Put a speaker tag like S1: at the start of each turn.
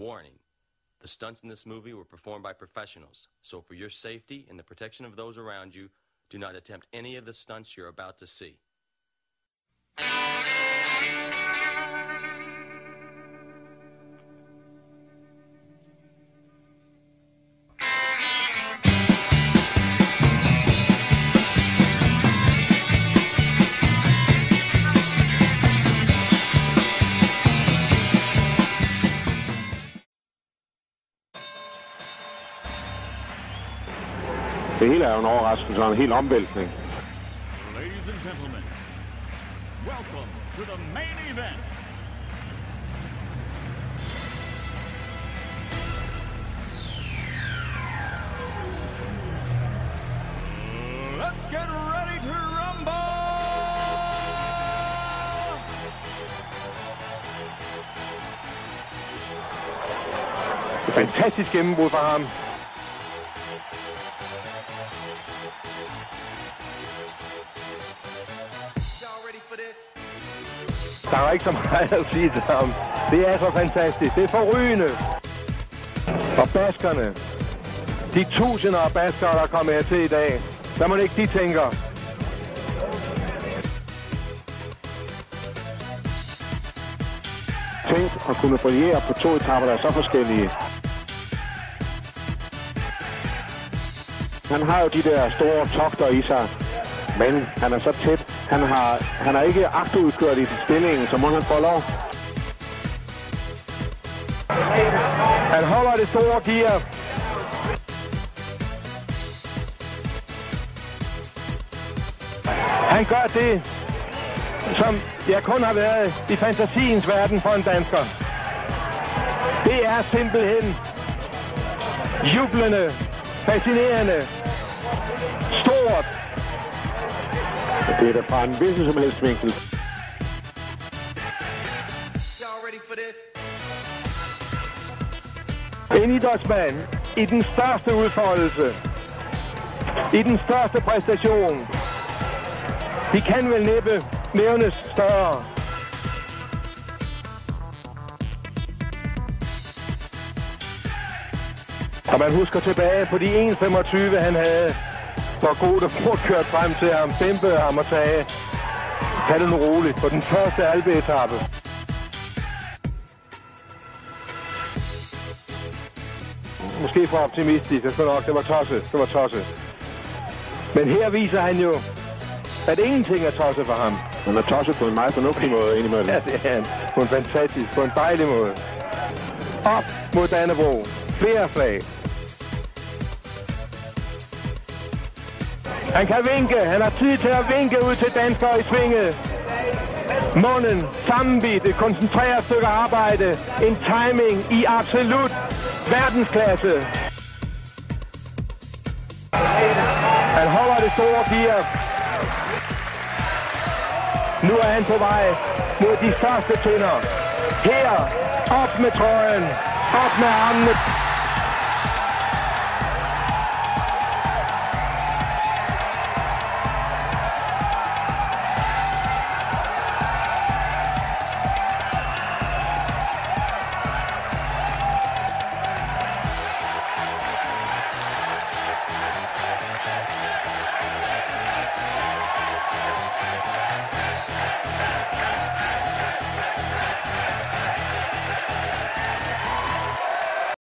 S1: Warning. The stunts in this movie were performed by professionals, so for your safety and the protection of those around you, do not attempt any of the stunts you're about to see.
S2: Det hele er jo en overraskelse og en hel omvæltning.
S3: Ladies and gentlemen, welcome to the main event. Let's get ready to rumble!
S2: Fantastisk gennembrud for ham. Der er ikke så meget at sige til ham. Det er så fantastisk. Det er forrygende. Og baskerne. De tusinder af baskere, der kommer her til i dag. Der må det ikke, de tænker. Tænk at kunne brillere på 2 etaper, der er så forskellige. Han har jo de der store togter i sig. Men han er så tæt. Han er ikke agterudkørt i stillingen, så må han få lov. Han holder det store gear. Han gør det, som jeg kun har været i fantasiens verden for en dansker. Det er simpelthen jublende, fascinerende, stort. Det er da fra en hvilken som helst vinkel. En idrætsmand i den største udfoldelse. I den største præstation. De kan vel næppe nævnes større. Og man husker tilbage på de 1,25 han havde. Hvor god der kørte frem til ham, dæmpede ham og sagde, tag det nu roligt på den første alpeetappe. Måske for optimistisk, jeg tror nok, det var tosset. Men her viser han jo, at ingenting er tosset for ham. Han er tosset på en meget fornuftig måde indimellem. Ja, det er han. På en fantastisk, på en dejlig måde. Op mod Dannebrog. Flere flag. Han kan vinke. Han har tid til at vinke ud til danskere i svinget. Munden, sammenbidt, et koncentreret stykke arbejde. En timing i absolut verdensklasse. Han holder det store gear. Nu er han på vej mod de største tønder. Her, op med trøjen, op med armene.